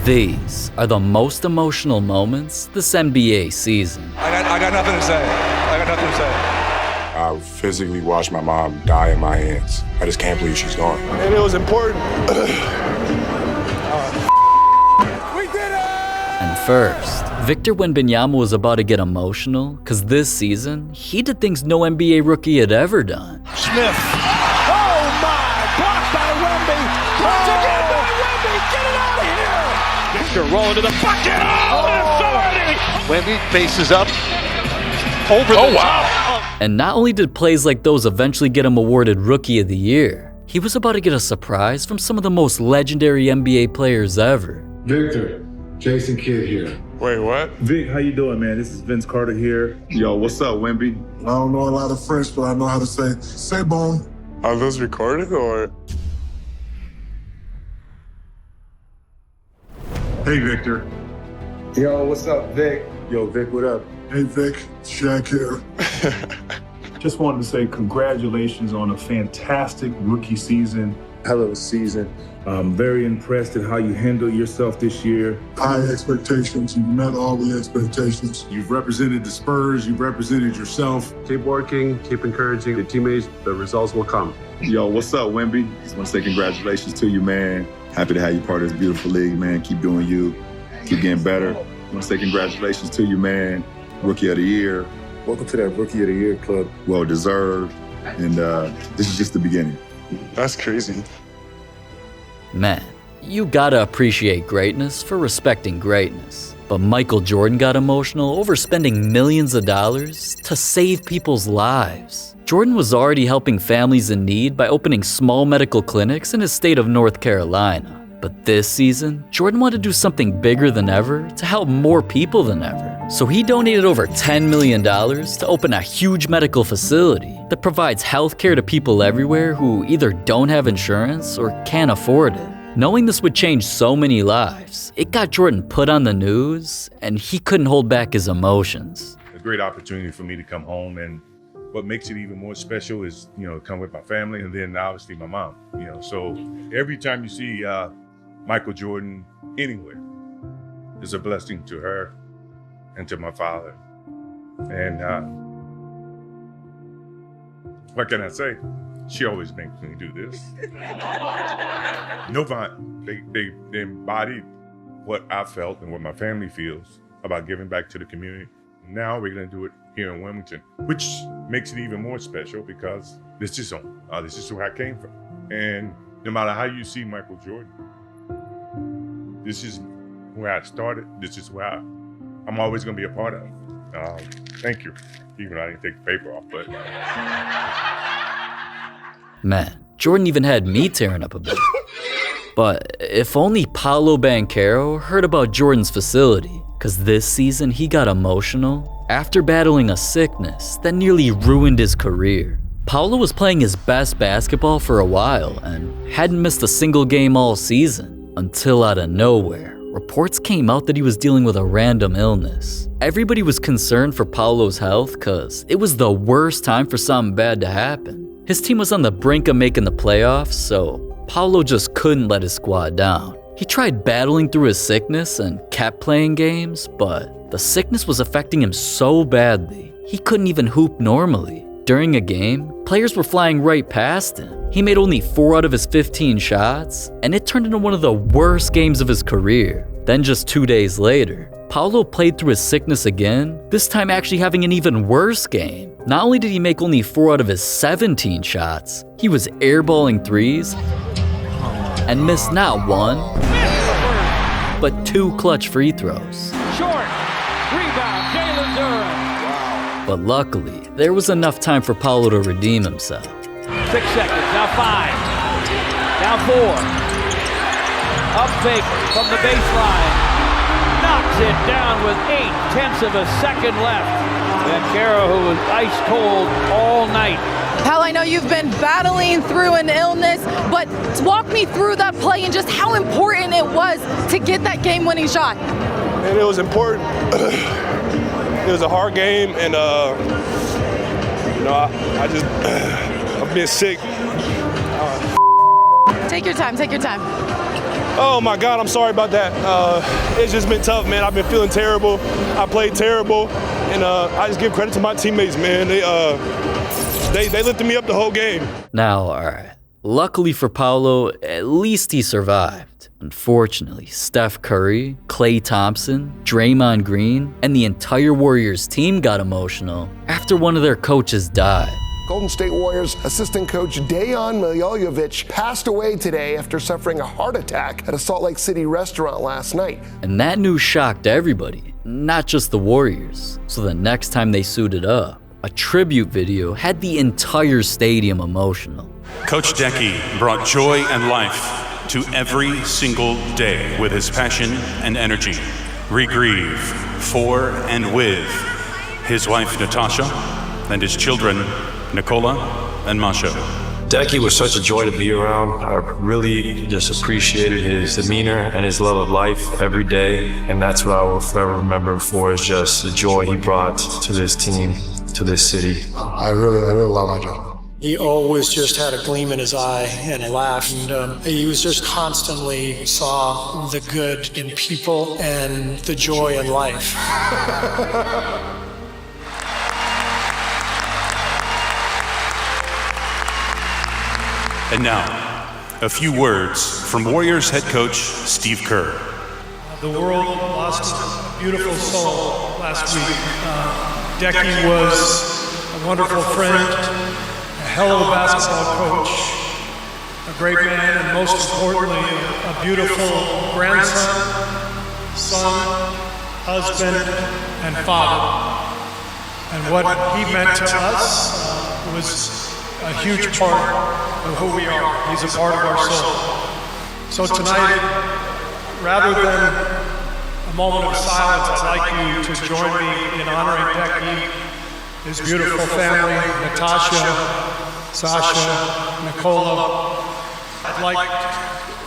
These are the most emotional moments this NBA season. I got nothing to say. I physically watched my mom die in my hands. I just can't believe she's gone. And it was important. We did it! And first, Victor Wembanyama was about to get emotional because this season, he did things no NBA rookie had ever done. Smith. Oh my! Blocked by Wemby. Once again by Wemby. Get it out of here! Victor rolling to the bucket. Authority! Wemby faces up. Over the top. And not only did plays like those eventually get him awarded Rookie of the Year, he was about to get a surprise from some of the most legendary NBA players ever. Victor, Jason Kidd here. Wait, what? Vic, how you doing, man? This is Vince Carter here. Yo, what's up, Wemby? I don't know a lot of French, but I know how to say bon. Are those recorded or? Hey, Victor. Yo, what's up, Vic? Yo, Vic, what up? Hey, Vic. Shaq here. Just wanted to say congratulations on a fantastic rookie season. Hell of a season. I'm very impressed at how you handled yourself this year. High expectations. You met all the expectations. You've represented the Spurs. You've represented yourself. Keep working, keep encouraging the teammates. The results will come. Yo, what's up, Wemby? Just want to say congratulations to you, man. Happy to have you part of this beautiful league, man. Keep doing you. Keep getting better. I want to say congratulations to you, man. Rookie of the Year. Welcome to that Rookie of the Year club. Well deserved. And this is just the beginning. That's crazy. Man, you gotta appreciate greatness for respecting greatness. But Michael Jordan got emotional over spending millions of dollars to save people's lives. Jordan was already helping families in need by opening small medical clinics in his state of North Carolina. But this season, Jordan wanted to do something bigger than ever to help more people than ever. So he donated over $10 million to open a huge medical facility that provides healthcare to people everywhere who either don't have insurance or can't afford it. Knowing this would change so many lives, it got Jordan put on the news, and he couldn't hold back his emotions. A great opportunity for me to come home, and what makes it even more special is, come with my family and then obviously my mom, So every time you see Michael Jordan anywhere is a blessing to her and to my father. And what can I say? She always makes me do this. They embodied what I felt and what my family feels about giving back to the community. Now we're gonna do it here in Wilmington, which makes it even more special because this is home. This is where I came from. And no matter how you see Michael Jordan, this is where I started. This is where I'm always going to be a part of. Thank you. Even though I didn't take the paper off, but. Man, Jordan even had me tearing up a bit. But if only Paolo Banchero heard about Jordan's facility, because this season he got emotional after battling a sickness that nearly ruined his career. Paolo was playing his best basketball for a while and hadn't missed a single game all season. Until out of nowhere, reports came out that he was dealing with a random illness. Everybody was concerned for Paolo's health because it was the worst time for something bad to happen. His team was on the brink of making the playoffs, so Paolo just couldn't let his squad down. He tried battling through his sickness and kept playing games, but the sickness was affecting him so badly, he couldn't even hoop normally. During a game, players were flying right past him. He made only 4 out of his 15 shots, and it turned into one of the worst games of his career. Then just 2 days later, Paolo played through his sickness again, this time actually having an even worse game. Not only did he make only 4 out of his 17 shots, he was airballing threes and missed not 1, but 2 clutch free throws. Short. Rebound. Jalen Duran. But luckily, there was enough time for Paolo to redeem himself. 6 seconds, now 5, now 4. Up fake from the baseline. Knocks it down with 0.8 of a second left. Banchero, who was ice cold all night. Pal, I know you've been battling through an illness, but walk me through that play and just how important it was to get that game-winning shot. And it was important. It was a hard game, and I've been sick. Take your time, take your time. Oh my God, I'm sorry about that. It's just been tough, man. I've been feeling terrible. I played terrible, and I just give credit to my teammates, man. They lifted me up the whole game. Now, all right. Luckily for Paolo, at least he survived. Unfortunately, Steph Curry, Klay Thompson, Draymond Green, and the entire Warriors team got emotional after one of their coaches died. Golden State Warriors assistant coach Dejan Milojevic passed away today after suffering a heart attack at a Salt Lake City restaurant last night. And that news shocked everybody, not just the Warriors. So the next time they suited up, a tribute video had the entire stadium emotional. Coach Decky brought joy and life to every single day with his passion and energy. We grieve for and with his wife Natasha and his children Nicola and Masha. Decky was such a joy to be around. I really just appreciated his demeanor and his love of life every day, and that's what I will forever remember him for, is just the joy he brought to this team, to this city. I really love my job. He always just had a gleam in his eye and laughed, and he was just constantly saw the good in people and the joy in life. And now, a few words from Warriors head coach Steve Kerr. The world lost a beautiful soul last week. Decky was a wonderful friend, a hell of a basketball coach, a great man, and most importantly, a beautiful grandson, son, husband, and father. And what he meant to us was a huge part of who we are. He's a part of our soul. So tonight, rather than a moment of silence, I'd like you to join me in honoring Decky, his beautiful family, Natasha, Sasha, Nicola. I'd like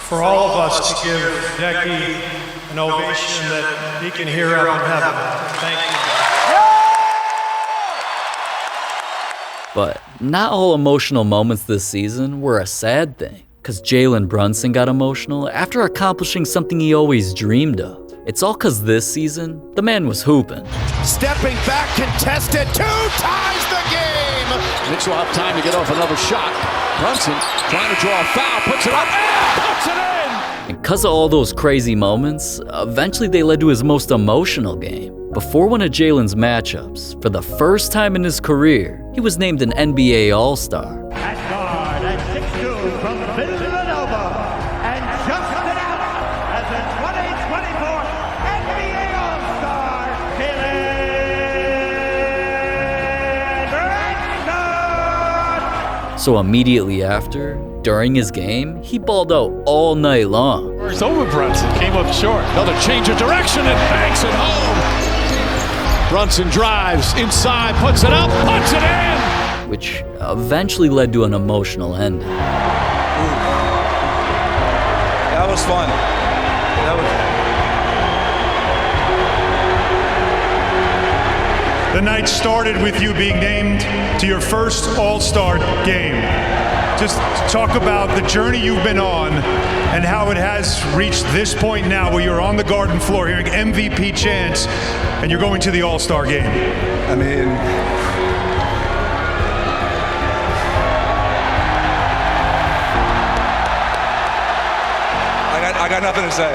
for all of us to give Decky an ovation that he can hear up in heaven. Thank you. But not all emotional moments this season were a sad thing, because Jalen Brunson got emotional after accomplishing something he always dreamed of. It's all because this season, the man was hooping. Stepping back, contested, 2 ties the game! Knicks will have time to get off another shot. Brunson trying to draw a foul, puts it up, and puts it in! And because of all those crazy moments, eventually they led to his most emotional game. Before one of Jalen's matchups, for the first time in his career, he was named an NBA All-Star. At guard, at 6'2" from Villanova, and just it out as a 2024 NBA All-Star, Brunson! So immediately after, during his game, he balled out all night long. It's over. Brunson came up short. Another change of direction and banks it home. Brunson drives inside, puts it up, puts it in! Which eventually led to an emotional ending. That was fun. The night started with you being named to your first All-Star game. Just talk about the journey you've been on and how it has reached this point now where you're on the Garden floor hearing MVP chants and you're going to the All-Star game. I mean, I got nothing to say.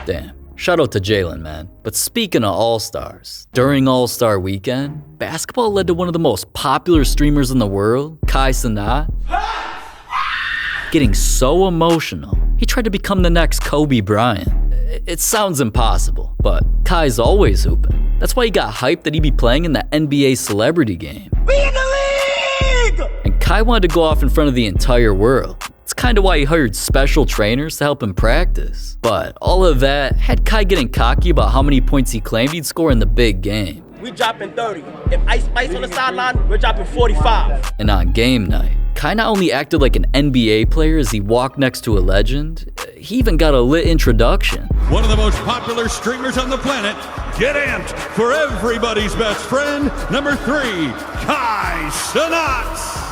Damn. Shout out to Jalen, man. But speaking of All-Stars, during All-Star weekend, basketball led to one of the most popular streamers in the world, Cenat, getting so emotional, he tried to become the next Kobe Bryant. It sounds impossible, but Kai's always hooping. That's why he got hyped that he'd be playing in the NBA celebrity game. We in the league! And Kai wanted to go off in front of the entire world. It's kind of why he hired special trainers to help him practice. But all of that had Kai getting cocky about how many points he claimed he'd score in the big game. We dropping 30. If Ice Spice on the sideline, we're dropping 45. And on game night, Kai not only acted like an NBA player as he walked next to a legend, he even got a lit introduction. One of the most popular streamers on the planet, get amped for everybody's best friend, number 3, Cenat.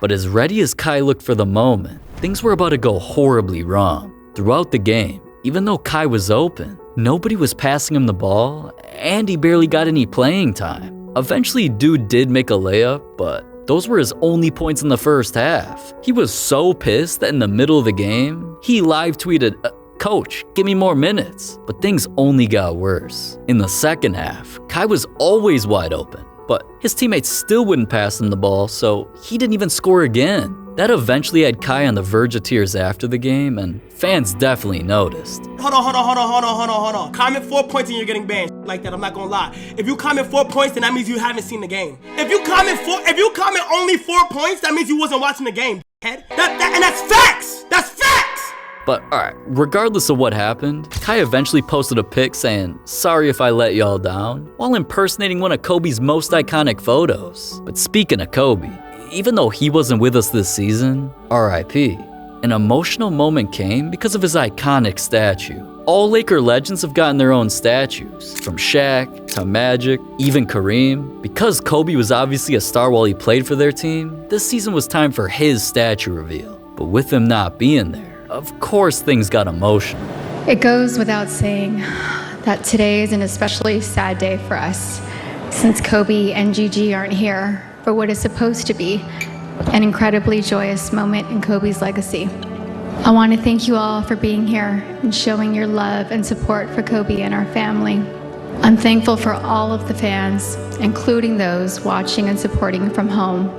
But as ready as Kai looked for the moment, things were about to go horribly wrong. Throughout the game, even though Kai was open, nobody was passing him the ball, and he barely got any playing time. Eventually, dude did make a layup, but those were his only points in the first half. He was so pissed that in the middle of the game, he live tweeted, "Coach, give me more minutes." But things only got worse. In the second half, Kai was always wide open, but his teammates still wouldn't pass him the ball, so he didn't even score again. That eventually had Kai on the verge of tears after the game, and fans definitely noticed. Hold on. Comment 4 points and you're getting banned. Like that, I'm not gonna lie. If you comment 4 points, then that means you haven't seen the game. If you comment only 4 points, that means you wasn't watching the game, head. And that's facts! That's facts! But alright, regardless of what happened, Kai eventually posted a pic saying, "Sorry if I let y'all down," while impersonating one of Kobe's most iconic photos. But speaking of Kobe, even though he wasn't with us this season, RIP, an emotional moment came because of his iconic statue. All Laker legends have gotten their own statues, from Shaq to Magic, even Kareem. Because Kobe was obviously a star while he played for their team, this season was time for his statue reveal. But with him not being there, of course things got emotional. It goes without saying that today is an especially sad day for us, since Kobe and Gigi aren't here for what is supposed to be an incredibly joyous moment in Kobe's legacy. I want to thank you all for being here and showing your love and support for Kobe and our family. I'm thankful for all of the fans, including those watching and supporting from home.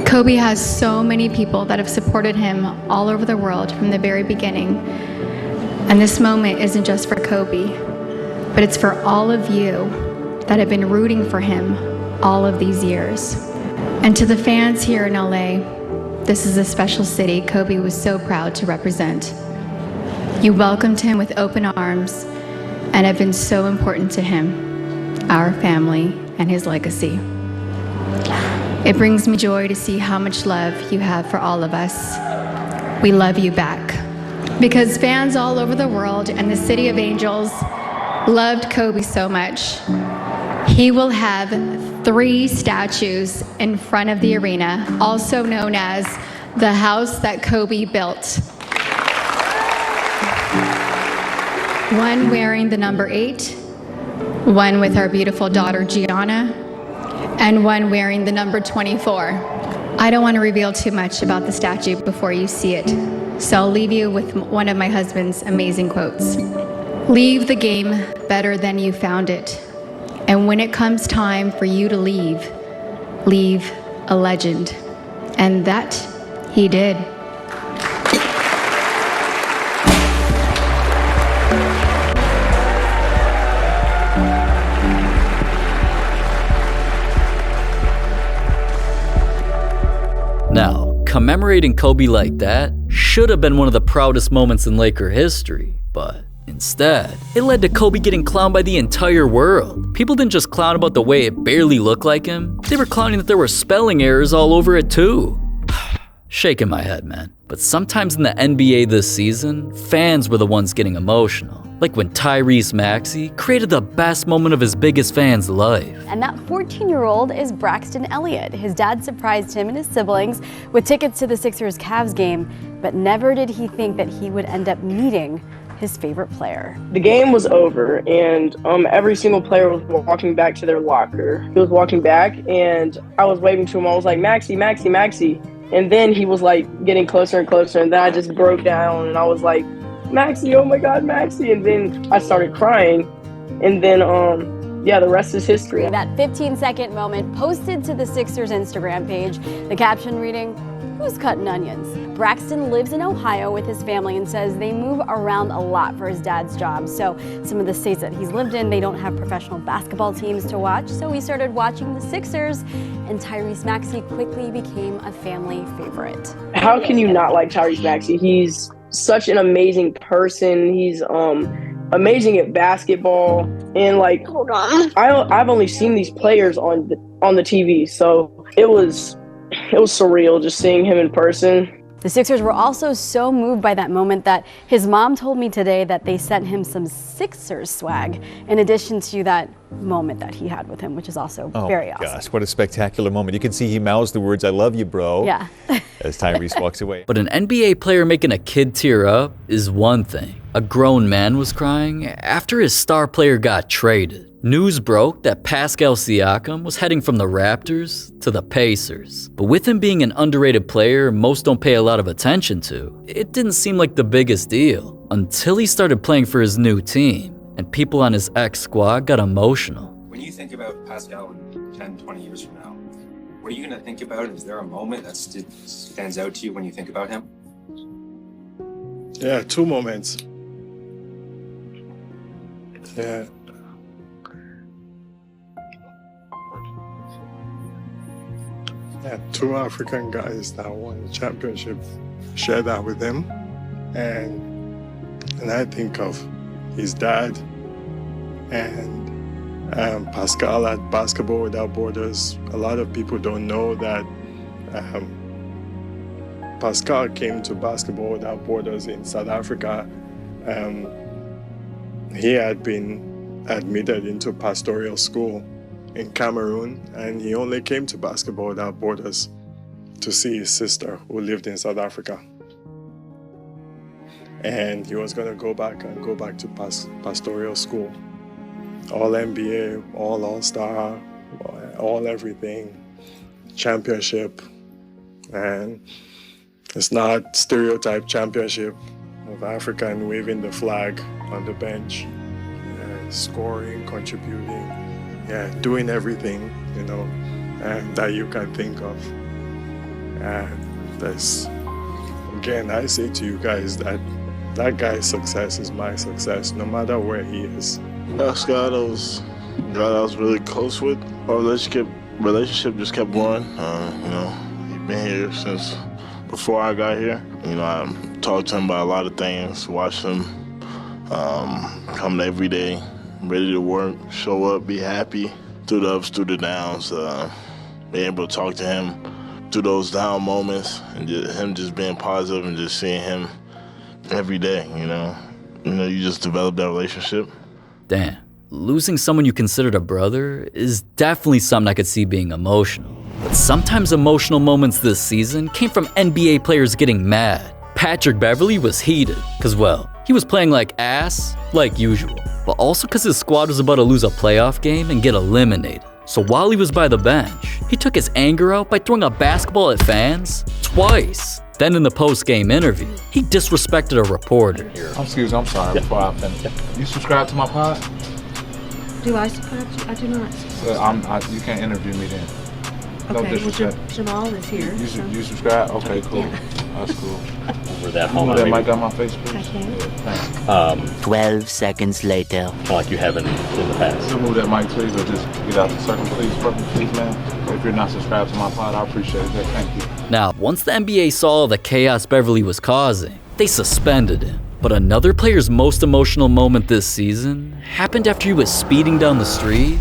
Kobe has so many people that have supported him all over the world from the very beginning. And this moment isn't just for Kobe, but it's for all of you that have been rooting for him all of these years. And to the fans here in LA, this is a special city Kobe was so proud to represent. You welcomed him with open arms and have been so important to him, our family, and his legacy. It brings me joy to see how much love you have for all of us. We love you back. Because fans all over the world and the City of Angels loved Kobe so much, he will have 3 statues in front of the arena, also known as the house that Kobe built. One wearing the number 8, one with our beautiful daughter Gianna, and one wearing the number 24. I don't want to reveal too much about the statue before you see it, so I'll leave you with one of my husband's amazing quotes. Leave the game better than you found it. And when it comes time for you to leave, leave a legend. And that he did. Now, commemorating Kobe like that should have been one of the proudest moments in Laker history, but instead, it led to Kobe getting clowned by the entire world. People didn't just clown about the way it barely looked like him, they were clowning that there were spelling errors all over it too. Shaking my head, man. But sometimes in the NBA this season, fans were the ones getting emotional. Like when Maxey created the best moment of his biggest fan's life. And that 14-year-old is Braxton Elliott. His dad surprised him and his siblings with tickets to the Sixers-Cavs game, but never did he think that he would end up meeting his favorite player. The game was over, and every single player was walking back to their locker. He was walking back, and I was waving to him. I was like, Maxey, Maxey, Maxey. And then he was like getting closer and closer, and then I just broke down, and I was like, Maxey, oh my God, Maxey. And then I started crying, and then, yeah, the rest is history. That 15-second moment posted to the Sixers Instagram page, the caption reading, "Who's cutting onions?" Braxton lives in Ohio with his family and says they move around a lot for his dad's job. So some of the states that he's lived in, they don't have professional basketball teams to watch. So he started watching the Sixers, and Tyrese Maxey quickly became a family favorite. How can you not like Tyrese Maxey? He's such an amazing person. He's amazing at basketball, and like, hold on, I've only seen these players on the TV, so it was surreal just seeing him in person. The Sixers were also so moved by that moment that his mom told me today that they sent him some Sixers swag in addition to that moment that he had with him, which is also very awesome. Gosh, what a spectacular moment. You can see he mouths the words, "I love you, bro," Yeah. as Tyrese walks away. But an NBA player making a kid tear up is one thing. A grown man was crying after his star player got traded. News broke that Pascal Siakam was heading from the Raptors to the Pacers. But with him being an underrated player most don't pay a lot of attention to, it didn't seem like the biggest deal until he started playing for his new team, and people on his ex-squad got emotional. When you think about Pascal 10, 20 years from now, what are you going to think about? Is there a moment that stands out to you when you think about him? Yeah, two moments. Yeah. Yeah, two African guys that won the championship shared that with him. And I think of his dad and Pascal at Basketball Without Borders. A lot of people don't know that Pascal came to Basketball Without Borders in South Africa. He had been admitted into pastoral school in Cameroon, and he only came to Basketball Without Borders to see his sister who lived in South Africa. And he was going to go back to pastoral school. All NBA, all-star, all everything, championship. And it's not stereotype championship of African waving the flag on the bench, scoring, contributing, doing everything, that you can think of. And that's, again, I say to you guys that guy's success is my success, no matter where he is. Pascal, that was a guy that I was really close with. Our relationship just kept going. He's been here since before I got here. I talked to him about a lot of things, watched him come every day, ready to work, show up, be happy, through the ups, through the downs, being able to talk to him through those down moments, and him just being positive and just seeing him every day, you just develop that relationship. Damn, losing someone you considered a brother is definitely something I could see being emotional. But sometimes emotional moments this season came from NBA players getting mad. Patrick Beverley was heated, cause well, he was playing like ass, like usual, but also cause his squad was about to lose a playoff game and get eliminated. So while he was by the bench, he took his anger out by throwing a basketball at fans twice. Then in the post-game interview, he disrespected a reporter. I'm sorry, before I finish. You subscribe to my pod? Do I subscribe to? I do not. So you can't interview me then. No Okay, disrespect. well, Jamal is here. You subscribe? Okay, cool. Yeah. That's cool. Over that You know that mic on my Facebook? I can. Yeah, thanks. 12 seconds later. Like you haven't in the past. So move that mic, please, or just get out the circle, please, brother, please, man. If you're not subscribed to my pod, I appreciate that. Thank you. Now, once the NBA saw the chaos Beverley was causing, they suspended him. But another player's most emotional moment this season happened after he was speeding down the street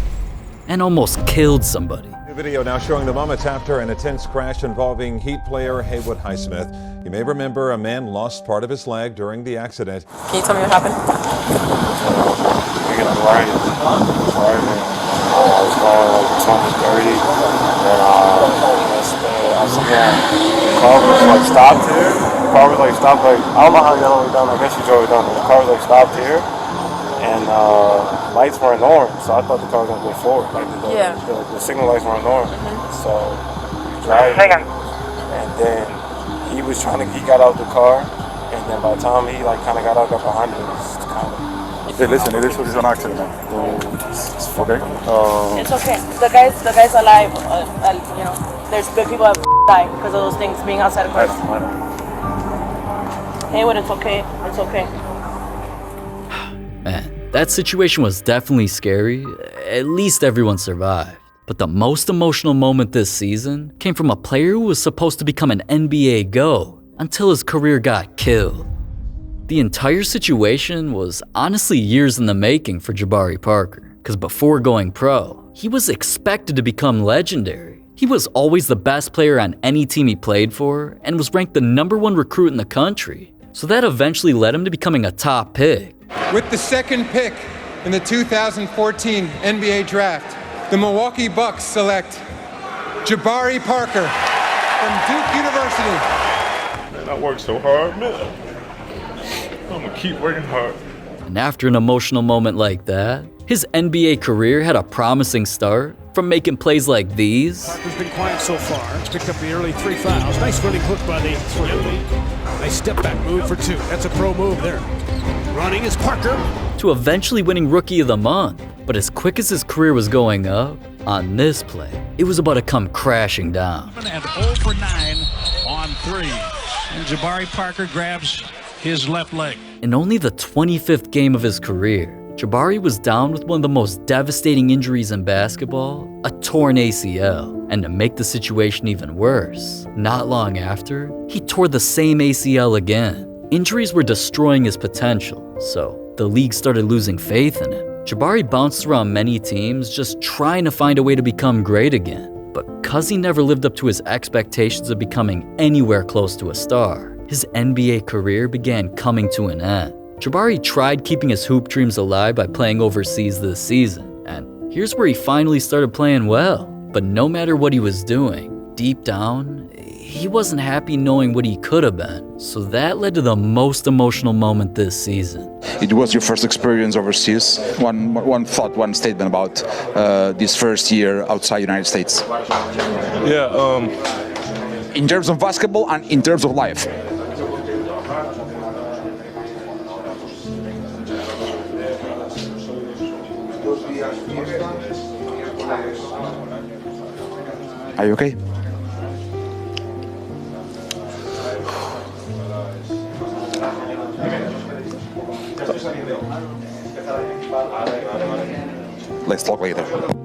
and almost killed somebody. New video now showing the moments after an intense crash involving Heat player Haywood Highsmith. You may remember a man lost part of his leg during the accident. Can you tell me what happened? We got a Bryant. I was going like 20, 30, and the car was like stopped here. The car was like stopped like, I don't know how he got all the way down. I guess he drove it down. The car was like stopped here, and lights weren't on, so I thought the car was gonna go forward. Like the signal lights weren't on, so he was driving, and then he got out the car, and then by the time he like kind of got behind me, it was kind of. Hey, listen, this was an accident. Okay. It's okay. The guy's alive. There's good people that die because of those things being outside of cars. Haywood, it's okay. It's okay. Man, that situation was definitely scary. At least everyone survived. But the most emotional moment this season came from a player who was supposed to become an NBA GOAT until his career got killed. The entire situation was honestly years in the making for Jabari Parker, because before going pro, he was expected to become legendary. He was always the best player on any team he played for and was ranked the #1 recruit in the country. So that eventually led him to becoming a top pick. With the second pick in the 2014 NBA Draft, the Milwaukee Bucks select Jabari Parker from Duke University. Man, I worked so hard, man. I'm gonna keep working hard. And after an emotional moment like that, his NBA career had a promising start from making plays like these. Parker's been quiet so far. He's picked up the early 3 fouls. Nice running hook by the 3. Nice step back move for 2. That's a pro move there. Running is Parker. To eventually winning Rookie of the Month. But as quick as his career was going up, on this play, it was about to come crashing down. And 0 for 9 on 3. And Jabari Parker grabs his left leg. In only the 25th game of his career, Jabari was down with one of the most devastating injuries in basketball, a torn ACL. And to make the situation even worse, not long after, he tore the same ACL again. Injuries were destroying his potential, so the league started losing faith in him. Jabari bounced around many teams just trying to find a way to become great again. But because he never lived up to his expectations of becoming anywhere close to a star, his NBA career began coming to an end. Jabari tried keeping his hoop dreams alive by playing overseas this season, and here's where he finally started playing well. But no matter what he was doing, deep down, he wasn't happy knowing what he could have been. So that led to the most emotional moment this season. It was your first experience overseas. One thought, one statement about this first year outside United States. Yeah. In terms of basketball and in terms of life. Are you okay? Let's talk later.